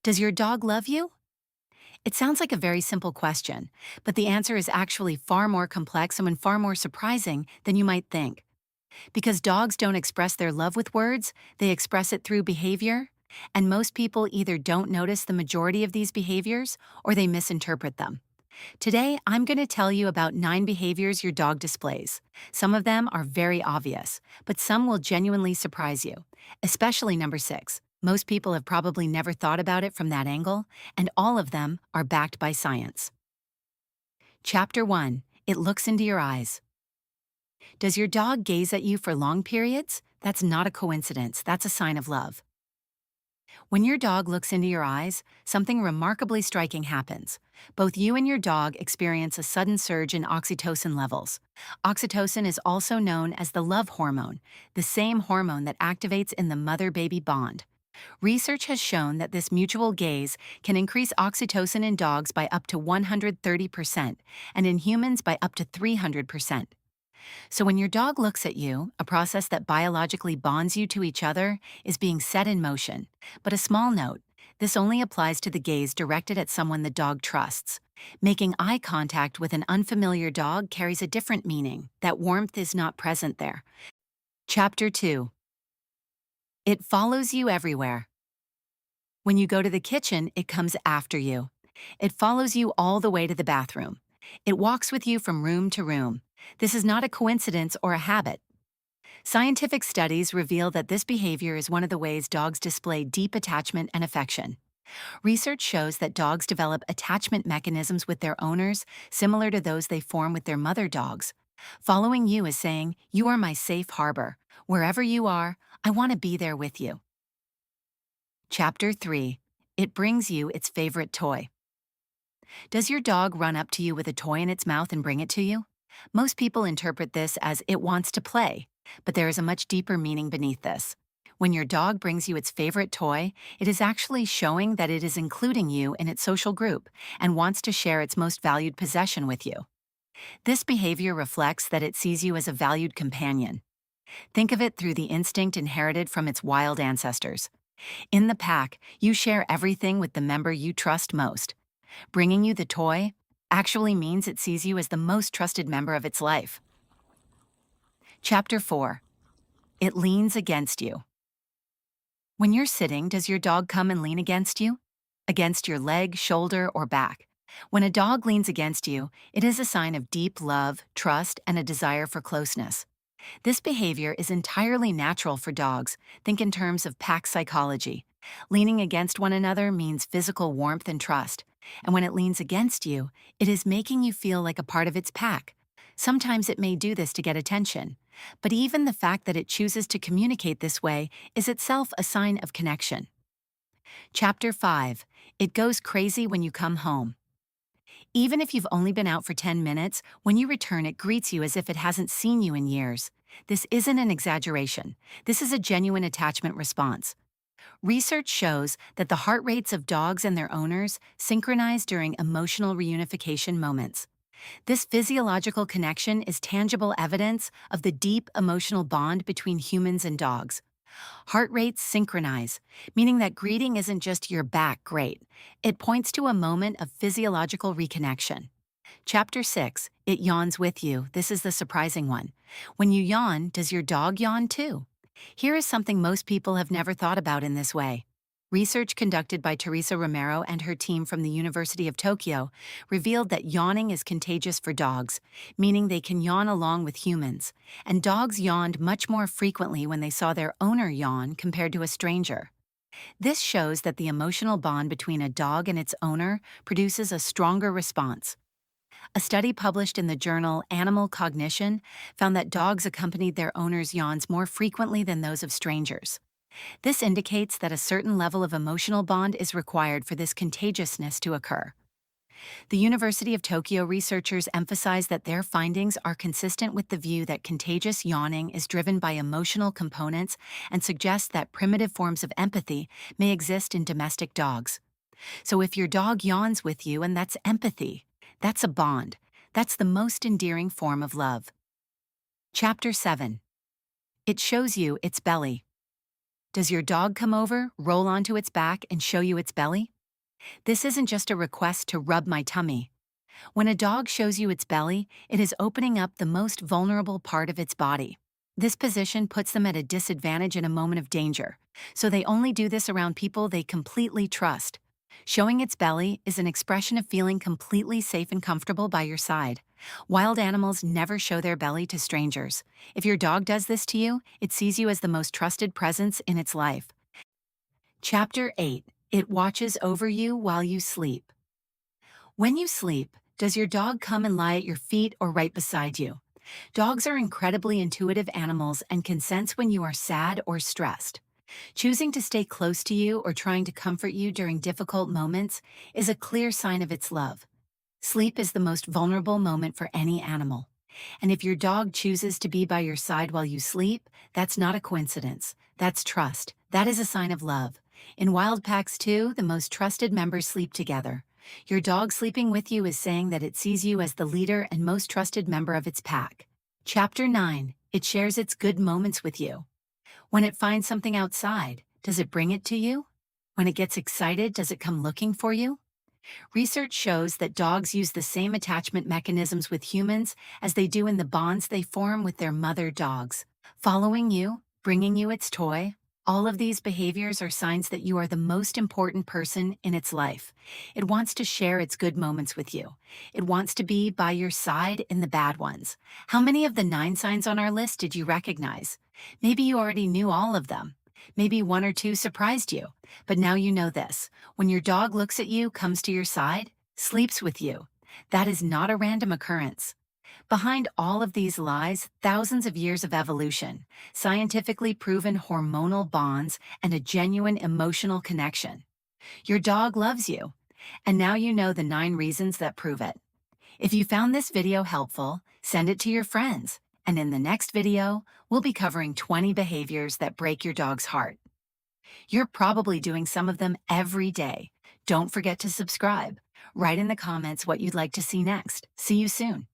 Does your dog love you? It sounds like a very simple question, but the answer is actually far more complex and far more surprising than you might think. Because dogs don't express their love with words, they express it through behavior, and most people either don't notice the majority of these behaviors or they misinterpret them. Today, I'm going to tell you about 9 behaviors your dog displays. Some of them are very obvious, but some will genuinely surprise you, especially number 6. Most people have probably never thought about it from that angle, and all of them are backed by science. Chapter 1. It looks into your eyes. Does your dog gaze at you for long periods? That's not a coincidence, that's a sign of love. When your dog looks into your eyes, something remarkably striking happens. Both you and your dog experience a sudden surge in oxytocin levels. Oxytocin is also known as the love hormone, the same hormone that activates in the mother-baby bond. Research has shown that this mutual gaze can increase oxytocin in dogs by up to 130% and in humans by up to 300%. So when your dog looks at you, a process that biologically bonds you to each other is being set in motion. But a small note, this only applies to the gaze directed at someone the dog trusts. Making eye contact with an unfamiliar dog carries a different meaning. That warmth is not present there. Chapter 2. It follows you everywhere. When you go to the kitchen, it comes after you. It follows you all the way to the bathroom. It walks with you from room to room. This is not a coincidence or a habit. Scientific studies reveal that this behavior is one of the ways dogs display deep attachment and affection. Research shows that dogs develop attachment mechanisms with their owners similar to those they form with their mother dogs. Following you is saying, "You are my safe harbor. Wherever you are, I want to be there with you." Chapter 3. It brings you its favorite toy. Does your dog run up to you with a toy in its mouth and bring it to you? Most people interpret this as it wants to play, but there is a much deeper meaning beneath this. When your dog brings you its favorite toy, it is actually showing that it is including you in its social group and wants to share its most valued possession with you. This behavior reflects that it sees you as a valued companion. Think of it through the instinct inherited from its wild ancestors. In the pack, you share everything with the member you trust most. Bringing you the toy actually means it sees you as the most trusted member of its life. Chapter 4. It leans against you. When you're sitting, does your dog come and lean against you? Against your leg, shoulder, or back? When a dog leans against you, it is a sign of deep love, trust, and a desire for closeness. This behavior is entirely natural for dogs. Think in terms of pack psychology. Leaning against one another means physical warmth and trust. And when it leans against you, it is making you feel like a part of its pack. Sometimes it may do this to get attention, but even the fact that it chooses to communicate this way is itself a sign of connection. Chapter 5. It goes crazy when you come home. Even if you've only been out for 10 minutes, when you return it greets you as if it hasn't seen you in years. This isn't an exaggeration. This is a genuine attachment response. Research shows that the heart rates of dogs and their owners synchronize during emotional reunification moments. This physiological connection is tangible evidence of the deep emotional bond between humans and dogs. Heart rates synchronize, meaning that greeting isn't just "you're back, great." It points to a moment of physiological reconnection. Chapter 6. It yawns with you. This is the surprising one. When you yawn, does your dog yawn too? Here is something most people have never thought about in this way. Research conducted by Romero and her team from the University of Tokyo revealed that yawning is contagious for dogs, meaning they can yawn along with humans, and dogs yawned much more frequently when they saw their owner yawn compared to a stranger. This shows that the emotional bond between a dog and its owner produces a stronger response. A study published in the journal Animal Cognition found that dogs accompanied their owners' yawns more frequently than those of strangers. This indicates that a certain level of emotional bond is required for this contagiousness to occur. The University of Tokyo researchers emphasize that their findings are consistent with the view that contagious yawning is driven by emotional components and suggest that primitive forms of empathy may exist in domestic dogs. So if your dog yawns with you and that's empathy, that's a bond. That's the most endearing form of love. Chapter 7. It shows you its belly. Does your dog come over, roll onto its back, and show you its belly? This isn't just a request to rub my tummy. When a dog shows you its belly, it is opening up the most vulnerable part of its body. This position puts them at a disadvantage in a moment of danger, so they only do this around people they completely trust. Showing its belly is an expression of feeling completely safe and comfortable by your side. Wild animals never show their belly to strangers. If your dog does this to you, it sees you as the most trusted presence in its life. Chapter 8. It watches over you while you sleep. When you sleep, does your dog come and lie at your feet or right beside you? Dogs are incredibly intuitive animals and can sense when you are sad or stressed. Choosing to stay close to you or trying to comfort you during difficult moments is a clear sign of its love. Sleep is the most vulnerable moment for any animal. And if your dog chooses to be by your side while you sleep, that's not a coincidence. That's trust. That is a sign of love. In wild packs, too, the most trusted members sleep together. Your dog sleeping with you is saying that it sees you as the leader and most trusted member of its pack. Chapter 9. It shares its good moments with you. When it finds something outside, does it bring it to you? When it gets excited, does it come looking for you? Research shows that dogs use the same attachment mechanisms with humans as they do in the bonds they form with their mother dogs. Following you, bringing you its toy, all of these behaviors are signs that you are the most important person in its life. It wants to share its good moments with you. It wants to be by your side in the bad ones. How many of the 9 signs on our list did you recognize? Maybe you already knew all of them. Maybe 1 or 2 surprised you. But now you know this. When your dog looks at you, comes to your side, sleeps with you, that is not a random occurrence. Behind all of these lies, thousands of years of evolution, scientifically proven hormonal bonds, and a genuine emotional connection. Your dog loves you, and now you know the 9 reasons that prove it. If you found this video helpful, send it to your friends. And in the next video, we'll be covering 20 behaviors that break your dog's heart. You're probably doing some of them every day. Don't forget to subscribe. Write in the comments what you'd like to see next. See you soon.